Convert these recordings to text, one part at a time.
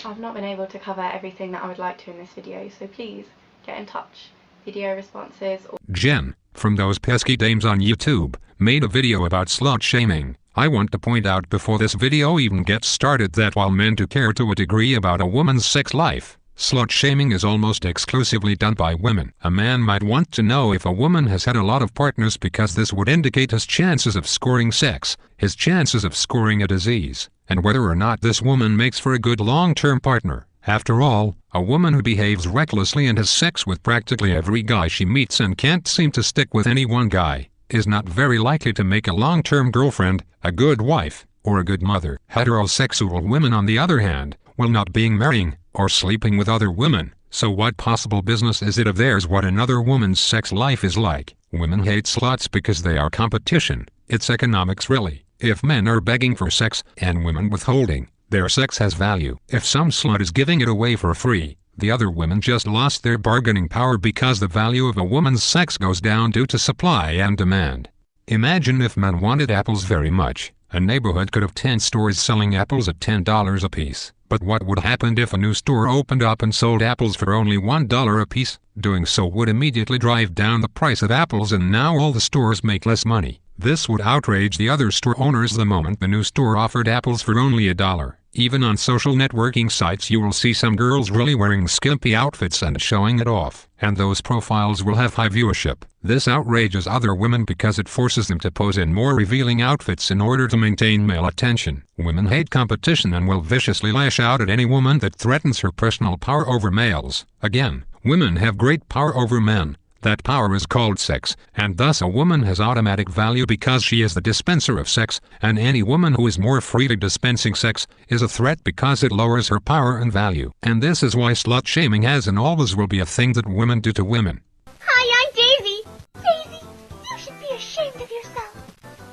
I've not been able to cover everything that I would like to in this video, so please get in touch. Video responses or Jen, from Those Pesky Dames on YouTube, made a video about slut shaming. I want to point out before this video even gets started that while men do care to a degree about a woman's sex life, slut shaming is almost exclusively done by women. A man might want to know if a woman has had a lot of partners because this would indicate his chances of scoring sex, his chances of scoring a disease, and whether or not this woman makes for a good long-term partner. After all, a woman who behaves recklessly and has sex with practically every guy she meets and can't seem to stick with any one guy, is not very likely to make a long-term girlfriend, a good wife, or a good mother. Heterosexual women, on the other hand, will not be marrying or sleeping with other women, so what possible business is it of theirs what another woman's sex life is like? Women hate sluts because they are competition. It's economics really. If men are begging for sex and women withholding, their sex has value. If some slut is giving it away for free, the other women just lost their bargaining power because the value of a woman's sex goes down due to supply and demand. Imagine if men wanted apples very much. A neighborhood could have 10 stores selling apples at $10 a piece. But what would happen if a new store opened up and sold apples for only $1 a piece? Doing so would immediately drive down the price of apples, and now all the stores make less money. This would outrage the other store owners the moment the new store offered apples for only $1. Even on social networking sites you will see some girls really wearing skimpy outfits and showing it off, and those profiles will have high viewership. This outrages other women because it forces them to pose in more revealing outfits in order to maintain male attention. Women hate competition and will viciously lash out at any woman that threatens her personal power over males. Again, women have great power over men. That power is called sex, and thus a woman has automatic value because she is the dispenser of sex, and any woman who is more freely dispensing sex is a threat because it lowers her power and value. And this is why slut shaming has and always will be a thing that women do to women. Hi, I'm Daisy. Daisy, you should be ashamed of yourself.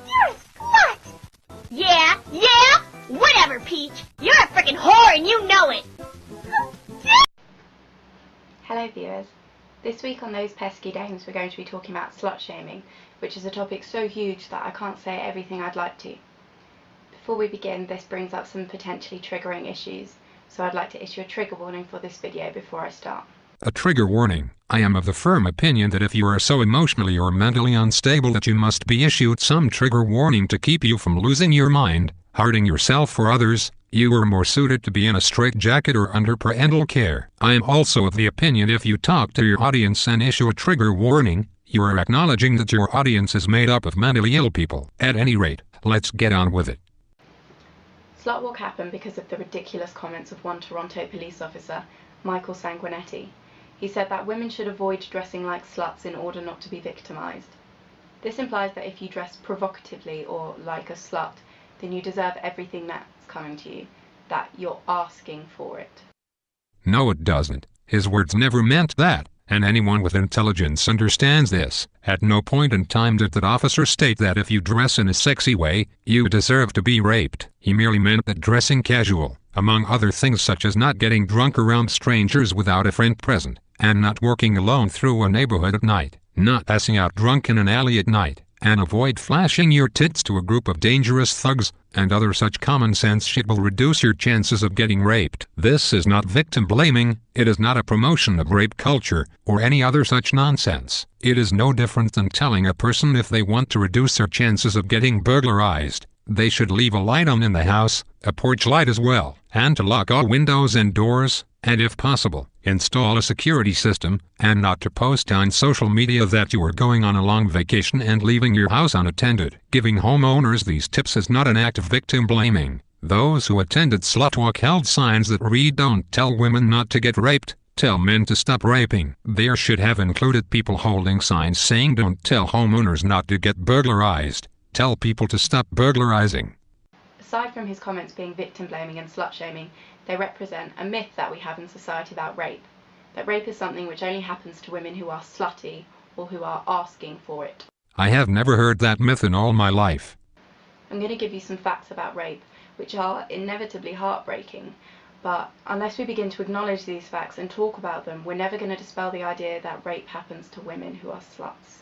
You're a slut. Yeah? Whatever, Peach. You're a frickin' whore and you know it. Hello viewers. This week on Those Pesky Dames we're going to be talking about slut shaming, which is a topic so huge that I can't say everything I'd like to. Before we begin, this brings up some potentially triggering issues, so I'd like to issue a trigger warning for this video before I start. A trigger warning. I am of the firm opinion that if you are so emotionally or mentally unstable that you must be issued some trigger warning to keep you from losing your mind, hurting yourself or others, you are more suited to be in a straitjacket or under parental care. I am also of the opinion if you talk to your audience and issue a trigger warning, you are acknowledging that your audience is made up of mentally ill people. At any rate, let's get on with it. Slut walk happened because of the ridiculous comments of one Toronto police officer, Michael Sanguinetti. He said that women should avoid dressing like sluts in order not to be victimized. This implies that if you dress provocatively or like a slut, then you deserve everything that's coming to you, that you're asking for it. No, it doesn't. His words never meant that, and anyone with intelligence understands this. At no point in time did that officer state that if you dress in a sexy way, you deserve to be raped. He merely meant that dressing casual, among other things such as not getting drunk around strangers without a friend present, and not walking alone through a neighborhood at night, not passing out drunk in an alley at night, and avoid flashing your tits to a group of dangerous thugs, and other such common sense shit will reduce your chances of getting raped. This is not victim blaming, it is not a promotion of rape culture, or any other such nonsense. It is no different than telling a person if they want to reduce their chances of getting burglarized, they should leave a light on in the house, a porch light as well, and to lock all windows and doors, and if possible, install a security system, and not to post on social media that you are going on a long vacation and leaving your house unattended. Giving homeowners these tips is not an act of victim blaming. Those who attended Slut Walk held signs that read "Don't tell women not to get raped, tell men to stop raping." There should have included people holding signs saying "Don't tell homeowners not to get burglarized, tell people to stop burglarizing." Aside from his comments being victim blaming and slut shaming, they represent a myth that we have in society about rape. That rape is something which only happens to women who are slutty or who are asking for it. I have never heard that myth in all my life. I'm going to give you some facts about rape, which are inevitably heartbreaking, but unless we begin to acknowledge these facts and talk about them, we're never going to dispel the idea that rape happens to women who are sluts.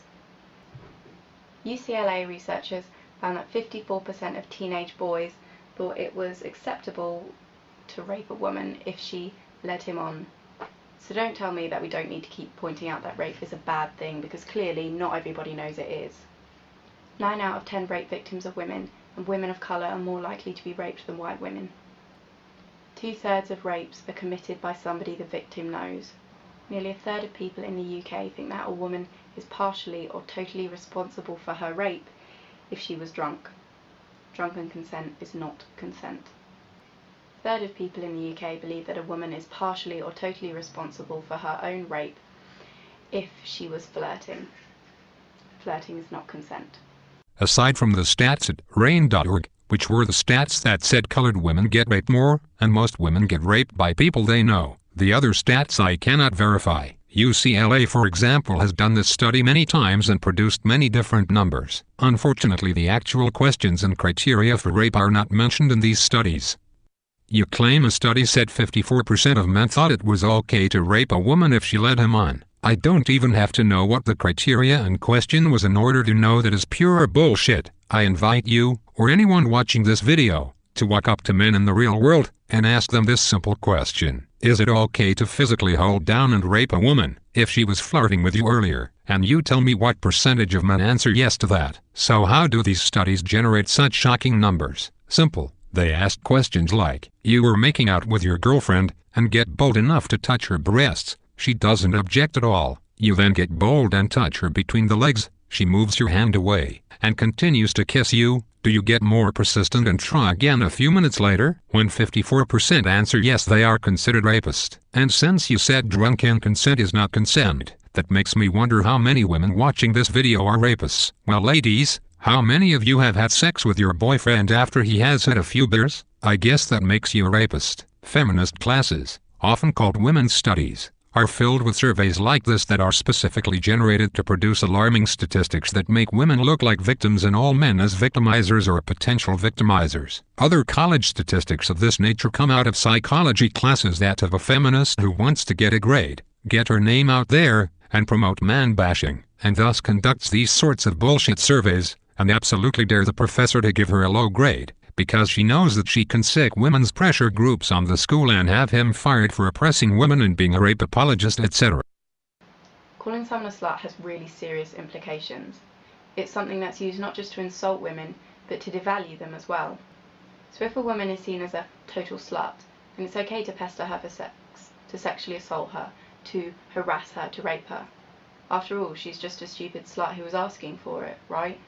UCLA researchers found that 54% of teenage boys thought it was acceptable to rape a woman if she led him on. So don't tell me that we don't need to keep pointing out that rape is a bad thing, because clearly not everybody knows it is. 9 out of 10 rape victims are women, and women of colour are more likely to be raped than white women. 2/3 of rapes are committed by somebody the victim knows. Nearly a third of people in the UK think that a woman is partially or totally responsible for her rape if she was drunk. Drunken consent is not consent. A third of people in the UK believe that a woman is partially or totally responsible for her own rape if she was flirting. Flirting is not consent. Aside from the stats at rain.org, which were the stats that said colored women get raped more, and most women get raped by people they know, the other stats I cannot verify. UCLA, for example, has done this study many times and produced many different numbers. Unfortunately, the actual questions and criteria for rape are not mentioned in these studies. You claim a study said 54% of men thought it was okay to rape a woman if she led him on. I don't even have to know what the criteria and question was in order to know that is pure bullshit. I invite you, or anyone watching this video, to walk up to men in the real world and ask them this simple question. Is it okay to physically hold down and rape a woman if she was flirting with you earlier? And you tell me what percentage of men answer yes to that. So how do these studies generate such shocking numbers? Simple. They ask questions like, you were making out with your girlfriend and get bold enough to touch her breasts. She doesn't object at all. You then get bold and touch her between the legs. She moves your hand away and continues to kiss you. Do you get more persistent and try again a few minutes later? When 54% answer yes, they are considered rapist. And since you said drunken consent is not consent, that makes me wonder how many women watching this video are rapists. Well, ladies, how many of you have had sex with your boyfriend after he has had a few beers? I guess that makes you a rapist. Feminist classes, often called women's studies, are filled with surveys like this that are specifically generated to produce alarming statistics that make women look like victims and all men as victimizers or potential victimizers. Other college statistics of this nature come out of psychology classes, that of a feminist who wants to get a grade, get her name out there, and promote man-bashing, and thus conducts these sorts of bullshit surveys, and absolutely dare the professor to give her a low grade, because she knows that she can sick women's pressure groups on the school and have him fired for oppressing women and being a rape apologist, etc. Calling someone a slut has really serious implications. It's something that's used not just to insult women, but to devalue them as well. So if a woman is seen as a total slut, then it's okay to pester her for sex, to sexually assault her, to harass her, to rape her. After all, she's just a stupid slut who was asking for it, right?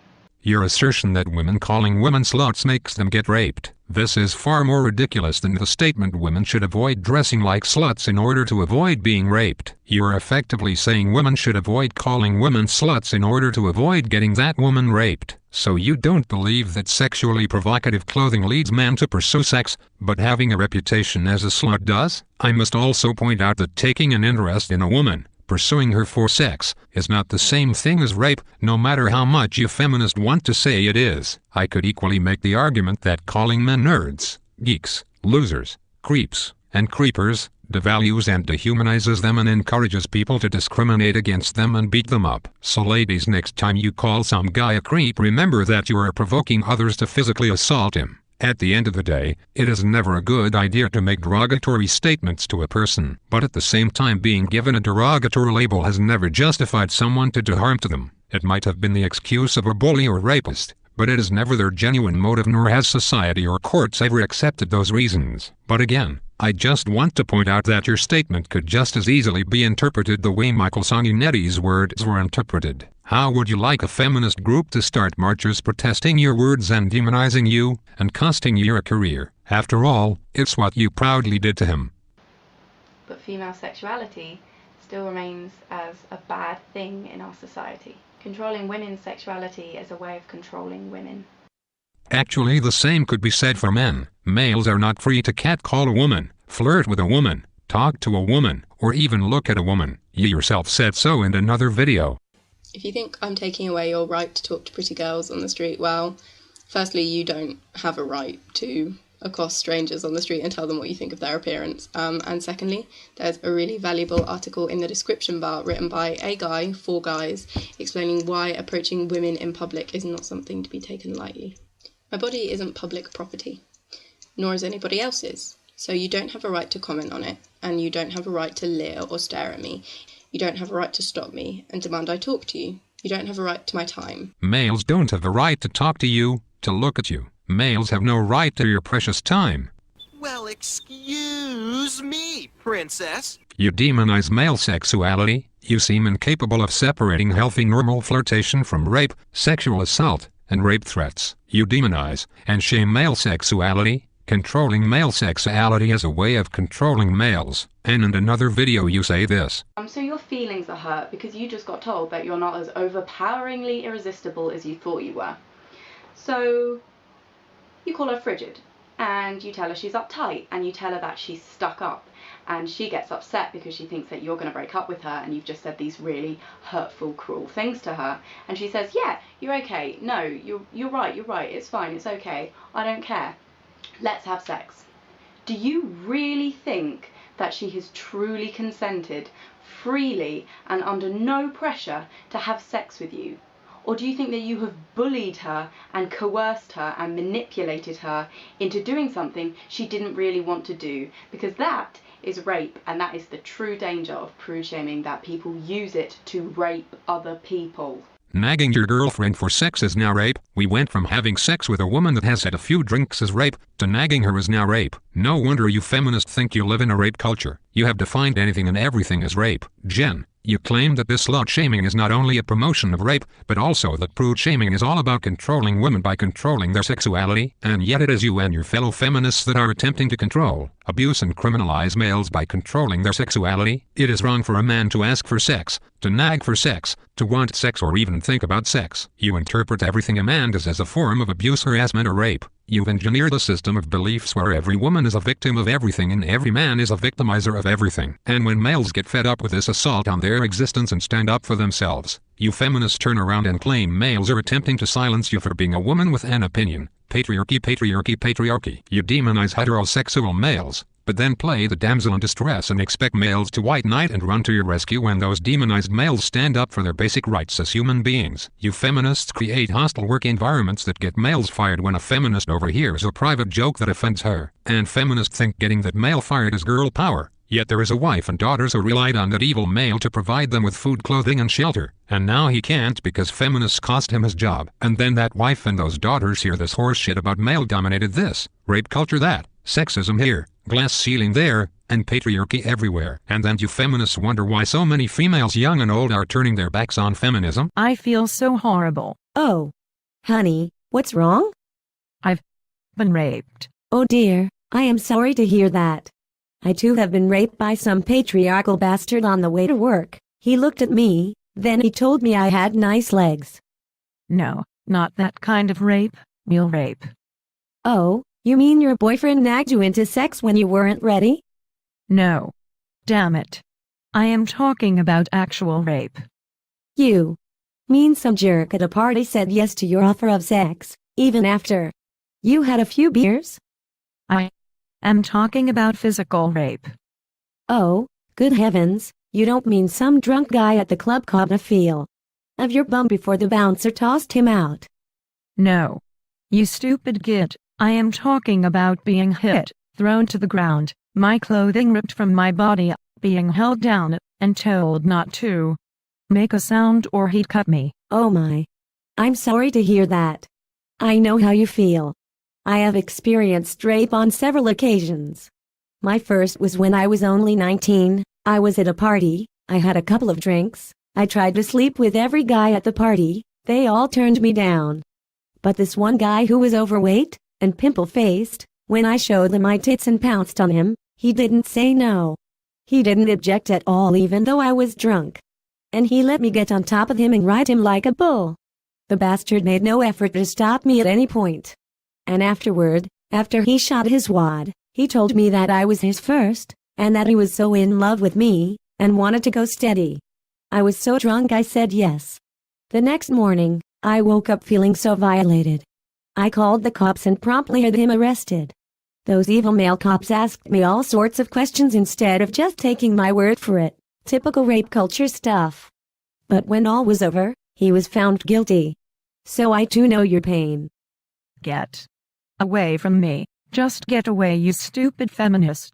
Your assertion that women calling women sluts makes them get raped. This is far more ridiculous than the statement women should avoid dressing like sluts in order to avoid being raped. You are effectively saying women should avoid calling women sluts in order to avoid getting that woman raped. So you don't believe that sexually provocative clothing leads men to pursue sex, but having a reputation as a slut does? I must also point out that taking an interest in a woman, pursuing her for sex, is not the same thing as rape, no matter how much you feminists want to say it is. I could equally make the argument that calling men nerds, geeks, losers, creeps, and creepers devalues and dehumanizes them and encourages people to discriminate against them and beat them up. So ladies, next time you call some guy a creep, remember that you are provoking others to physically assault him. At the end of the day, it is never a good idea to make derogatory statements to a person, but at the same time, being given a derogatory label has never justified someone to do harm to them. It might have been the excuse of a bully or rapist, but it is never their genuine motive, nor has society or courts ever accepted those reasons. But again, I just want to point out that your statement could just as easily be interpreted the way Michael Sanguinetti's words were interpreted. How would you like a feminist group to start marchers protesting your words and demonizing you, and costing you your career? After all, it's what you proudly did to him. But female sexuality still remains as a bad thing in our society. Controlling women's sexuality as a way of controlling women. Actually, the same could be said for men. Males are not free to catcall a woman, flirt with a woman, talk to a woman, or even look at a woman. You yourself said so in another video. If you think I'm taking away your right to talk to pretty girls on the street, well, firstly, you don't have a right to accost strangers on the street and tell them what you think of their appearance. And secondly, there's a really valuable article in the description bar written by a guy for guys explaining why approaching women in public is not something to be taken lightly. My body isn't public property, nor is anybody else's. So you don't have a right to comment on it, and you don't have a right to leer or stare at me. You don't have a right to stop me and demand I talk to you. You don't have a right to my time. Males don't have a right to talk to you, to look at you. Males have no right to your precious time. Well, excuse me, princess. You demonize male sexuality. You seem incapable of separating healthy normal flirtation from rape, sexual assault, and rape threats. You demonize and shame male sexuality, controlling male sexuality as a way of controlling males. And in another video you say this. So your feelings are hurt because you just got told that you're not as overpoweringly irresistible as you thought you were. So you call her frigid, and you tell her she's uptight, and you tell her that she's stuck up, and she gets upset because she thinks that you're going to break up with her and you've just said these really hurtful, cruel things to her. And she says, yeah, you're okay. No, you're right, it's fine, it's okay. I don't care. Let's have sex. Do you really think that she has truly consented, freely and under no pressure, to have sex with you? Or do you think that you have bullied her and coerced her and manipulated her into doing something she didn't really want to do? Because that is rape, and that is the true danger of prude shaming, that people use it to rape other people. Nagging your girlfriend for sex is now rape. We went from having sex with a woman that has had a few drinks as rape, to nagging her is now rape. No wonder you feminists think you live in a rape culture. You have defined anything and everything as rape. Jen, you claim that this slut shaming is not only a promotion of rape, but also that prude shaming is all about controlling women by controlling their sexuality, and yet it is you and your fellow feminists that are attempting to control, abuse and criminalize males by controlling their sexuality. It is wrong for a man to ask for sex, to nag for sex, to want sex or even think about sex. You interpret everything a man does as a form of abuse, harassment or rape. You've engineered a system of beliefs where every woman is a victim of everything and every man is a victimizer of everything. And when males get fed up with this assault on their existence and stand up for themselves, you feminists turn around and claim males are attempting to silence you for being a woman with an opinion. Patriarchy, patriarchy, patriarchy. You demonize heterosexual males, but then play the damsel in distress and expect males to white knight and run to your rescue when those demonized males stand up for their basic rights as human beings. You feminists create hostile work environments that get males fired when a feminist overhears a private joke that offends her. And feminists think getting that male fired is girl power. Yet there is a wife and daughters who relied on that evil male to provide them with food, clothing and shelter. And now he can't because feminists cost him his job. And then that wife and those daughters hear this horse shit about male-dominated this, rape culture that, sexism here, glass ceiling there, and patriarchy everywhere. And then you feminists wonder why so many females young and old are turning their backs on feminism. I feel so horrible. Oh. Honey, what's wrong? I've been raped. Oh dear, I am sorry to hear that. I too have been raped by some patriarchal bastard on the way to work. He looked at me, then he told me I had nice legs. No, not that kind of rape, real rape. Oh, you mean your boyfriend nagged you into sex when you weren't ready? No. Damn it. I am talking about actual rape. You mean some jerk at a party said yes to your offer of sex, even after you had a few beers? I'm talking about physical rape. Oh, good heavens, you don't mean some drunk guy at the club caught a feel of your bum before the bouncer tossed him out? No. You stupid git, I am talking about being hit, thrown to the ground, my clothing ripped from my body, being held down, and told not to make a sound or he'd cut me. Oh my. I'm sorry to hear that. I know how you feel. I have experienced rape on several occasions. My first was when I was only 19, I was at a party, I had a couple of drinks, I tried to sleep with every guy at the party, they all turned me down. But this one guy who was overweight and pimple-faced, when I showed him my tits and pounced on him, he didn't say no. He didn't object at all even though I was drunk. And he let me get on top of him and ride him like a bull. The bastard made no effort to stop me at any point. And afterward, after he shot his wad, he told me that I was his first, and that he was so in love with me, and wanted to go steady. I was so drunk I said yes. The next morning, I woke up feeling so violated. I called the cops and promptly had him arrested. Those evil male cops asked me all sorts of questions instead of just taking my word for it. Typical rape culture stuff. But when all was over, he was found guilty. So I too know your pain. Get away from me, Just get away, you stupid feminist.